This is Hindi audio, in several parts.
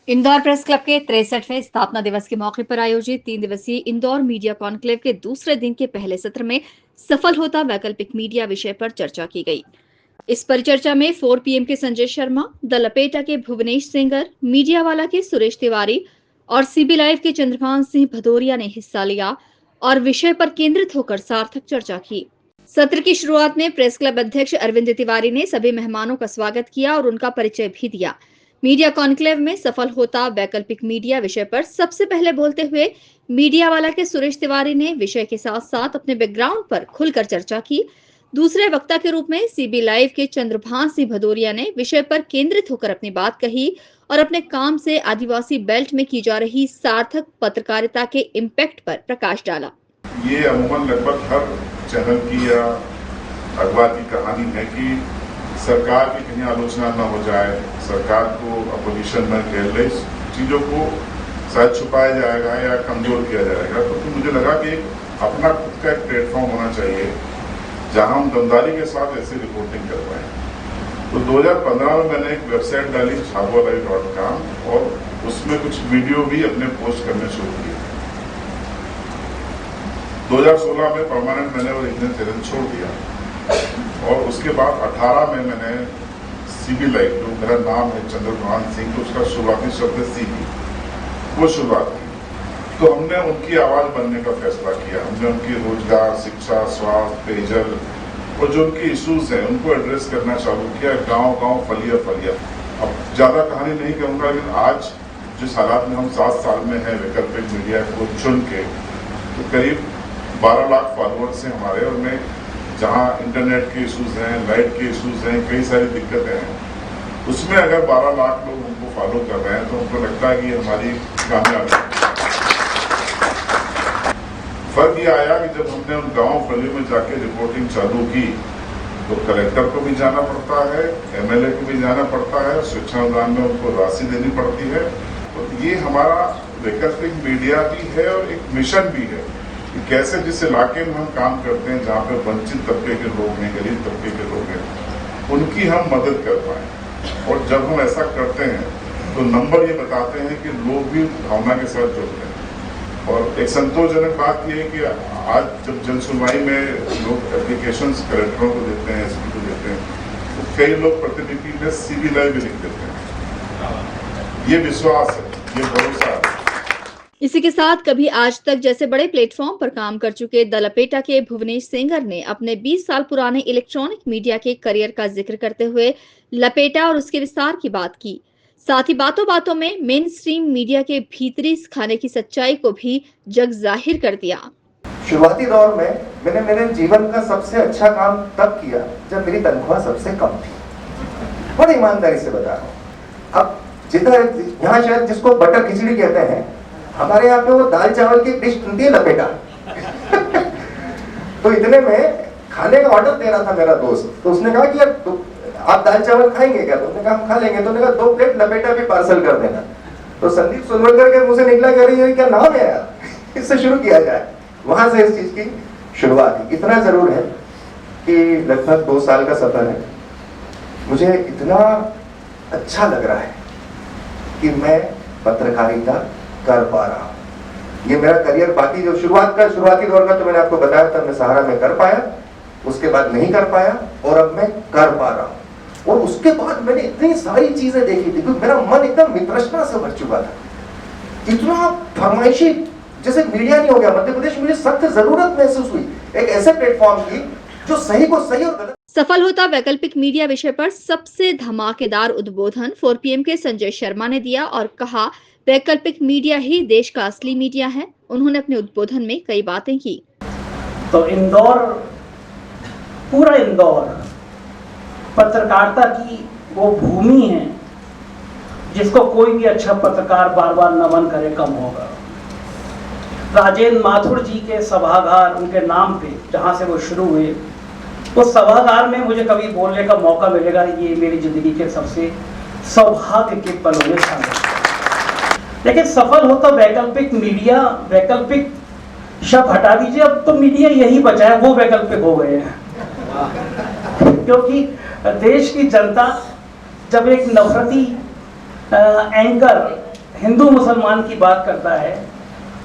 इंदौर प्रेस क्लब के 63वें स्थापना दिवस के मौके पर आयोजित 3 दिवसीय इंदौर मीडिया कॉन्क्लेव के दूसरे दिन के पहले सत्र में सफल होता वैकल्पिक मीडिया विषय पर चर्चा की गई। इस परिचर्चा में 4 PM के संजय शर्मा, द लपेटा के भुवनेश सिंगर, मीडिया वाला के सुरेश तिवारी और सीबी लाइव के चंद्रभान सिंह भदौरिया ने हिस्सा लिया और विषय पर केंद्रित होकर सार्थक चर्चा की। सत्र की शुरुआत में प्रेस क्लब अध्यक्ष अरविंद तिवारी ने सभी मेहमानों का स्वागत किया और उनका परिचय भी दिया। मीडिया कॉन्क्लेव में सफल होता वैकल्पिक मीडिया विषय पर सबसे पहले बोलते हुए मीडिया वाला के सुरेश तिवारी ने विषय के साथ साथ अपने बैकग्राउंड पर खुलकर चर्चा की। दूसरे वक्ता के रूप में सीबी लाइव के चंद्रभान सिंह भदौरिया ने विषय पर केंद्रित होकर अपनी बात कही और अपने काम से आदिवासी बेल्ट में की जा रही सार्थक पत्रकारिता के इम्पैक्ट पर प्रकाश डाला। ये अमूमन लगभग हर चैनल की या अखबार की कहानी है कि सरकार की कहीं आलोचना न हो जाए, सरकार को अपोजिशन न घेर ले, चीजों को शायद छुपाया जाएगा या कमजोर किया जाएगा। तो मुझे लगा कि अपना खुद का एक प्लेटफॉर्म होना चाहिए जहां हम दमदारी के साथ ऐसी रिपोर्टिंग कर पाए। तो 2015 में मैंने एक वेबसाइट डाली chabolive.com और उसमें कुछ वीडियो भी अपने पोस्ट करने शुरू किए। 2016 में परमानेंट मैंने ओरिजिनल चैनल छोड़ दिया और उसके बाद 18 में मैंने सीबी लाइव, जो मेरा नाम है चंद्रभान सिंह, तो उसका शुरुआती शब्द सीबी, वो शुरुआत की। तो हमने उनकी आवाज बनने का फैसला किया। हमने उनकी रोजगार, शिक्षा, स्वास्थ्य, पेयजल और जो उनके इश्यूज हैं उनको एड्रेस करना चालू किया, गांव-गांव, फलिया। अब ज्यादा कहानी नहीं कहूंगा, लेकिन आज जिस हालात में हम 7 साल में हैं वैकल्पिक मीडिया को चुन के, तो करीब 12 लाख फॉलोअर्स हैं हमारे, और मैं जहां इंटरनेट के इश्यूज हैं, लाइट के इश्यूज हैं, कई सारी दिक्कतें हैं, उसमें अगर 12 लाख लोग हमको फॉलो कर रहे हैं तो हमको लगता है कि हमारी कामयाबी है। फर्क ये आया कि जब हमने उन गांव फलियों में जाके रिपोर्टिंग चालू की तो कलेक्टर को भी जाना पड़ता है, MLA को भी जाना पड़ता है, शिक्षा अनुदान में उनको राशि देनी पड़ती है। तो ये हमारा वैकल्पिक मीडिया भी है और एक मिशन भी है कि कैसे जिस इलाके में हम काम करते हैं, जहाँ पे वंचित तबके के लोग हैं, गरीब तबके के लोग हैं, उनकी हम मदद कर पाए। और जब हम ऐसा करते हैं तो नंबर ये बताते हैं कि लोग भी भावना के साथ जुड़ते हैं। और एक संतोषजनक बात यह है कि आज जब जन सुनवाई में लोग एप्लीकेशंस कलेक्टरों को देते हैं, SP को देते हैं, तो कई लोग प्रतिलिपि में सीबी लाइव भी लिख देते हैं। ये विश्वास है, ये भरोसा है। इसी के साथ कभी आज तक जैसे बड़े प्लेटफॉर्म पर काम कर चुके द लपेटा के भुवनेश सिंगर ने अपने 20 साल पुराने इलेक्ट्रॉनिक मीडिया के करियर का जिक्र करते हुए लपेटा और उसके विस्तार की बात की। साथ ही बातों बातों में मेन स्ट्रीम मीडिया के भीतरी खाने की सच्चाई को भी जग जाहिर कर दिया। शुरुआती दौर में मैंने मेरे जीवन का सबसे अच्छा काम तब किया जब मेरी तनख्वाह सबसे कम थी। बड़ी ईमानदारी से बता रहा हूँ। अब जिधर यहाँ शायद जिसको बटर खिचड़ी कहते हैं, हमारे यहाँ पे वो दाल चावल की डिश बनती है लपेटा। तो इतने में खाने का ऑर्डर दे रहा था मेरा दोस्त, तो उसने कहा कि यार आप दाल चावल खाएंगे क्या? तो उसने कहा हम खा लेंगे। तो उसने कहा 2 प्लेट लपेटा भी पार्सल कर देना। तो संदीप सुनवलकर के मुंह से निकला कि अरे ये क्या नाम है यार, इससे शुरू किया जाए। वहां से इस चीज की शुरुआत हुई। इतना जरूर है कि लगभग 2 साल का सफर है, मुझे इतना अच्छा लग रहा है कि मैं पत्रकारिता कर पा रहा हूं। ये मेरा करियर, बाकी जो शुरुआती दौर का तो मैंने आपको बताया था, मैं सहारा में कर पाया, उसके बाद नहीं कर पाया, और अब मैं कर पा रहा हूं। और उसके बाद मैंने इतनी सारी चीजें देखी थी, क्योंकि मेरा मन एकदम वितृष्णा से भर चुका था। इतना फरमाइशी जैसे मीडिया नहीं हो गया मध्य प्रदेश में। मुझे सख्त जरूरत महसूस हुई एक ऐसे प्लेटफॉर्म की जो सही को सही और गलत। सफल होता वैकल्पिक मीडिया विषय पर सबसे धमाकेदार उद्बोधन 4 PM के संजय शर्मा ने दिया और कहा वैकल्पिक मीडिया ही देश का असली मीडिया है। उन्होंने अपने उद्बोधन में कई बातें की। तो इंदौर, पूरा इंदौर पत्रकारिता की वो भूमि है जिसको कोई भी अच्छा पत्रकार बार बार नमन करे कम होगा। राजेंद्र माथुर जी के सभागार, उनके नाम पे जहाँ से वो शुरू हुए, उस सभागार में मुझे कभी बोलने का मौका मिलेगा, ये मेरी जिंदगी के सबसे सौभाग्य के पलों में शामिल। लेकिन सफल होता वैकल्पिक मीडिया, वैकल्पिक शब्द हटा दीजिए, अब तो मीडिया यही बचा है, वो वैकल्पिक हो गए हैं। क्योंकि देश की जनता जब एक नफरती एंकर हिंदू मुसलमान की बात करता है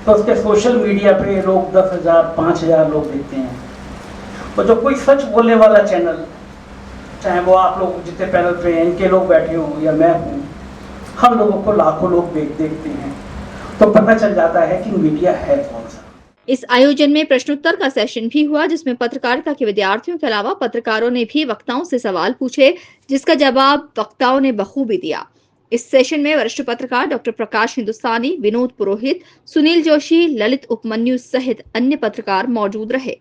तो उसके सोशल मीडिया पे लोग 10,000 5,000 लोग देखते हैं, और जो कोई सच बोलने वाला चैनल, चाहे वो आप लोग जितने पैनल पे इनके लोग बैठे हों या मैं हूँ, हम लोगों को लाखों लोग देखते हैं, तो पता चल जाता है कि मीडिया है कौन सा। इस आयोजन में प्रश्नोत्तर का सेशन भी हुआ, जिसमें पत्रकारिता के विद्यार्थियों के अलावा पत्रकारों ने भी वक्ताओं से सवाल पूछे, जिसका जवाब वक्ताओं ने बखूबी दिया। इस सेशन में वरिष्ठ पत्रकार डॉक्टर प्रकाश हिंदुस्तानी, विनोद पुरोहित, सुनील जोशी, ललित उपमन्यु सहित अन्य पत्रकार मौजूद रहे।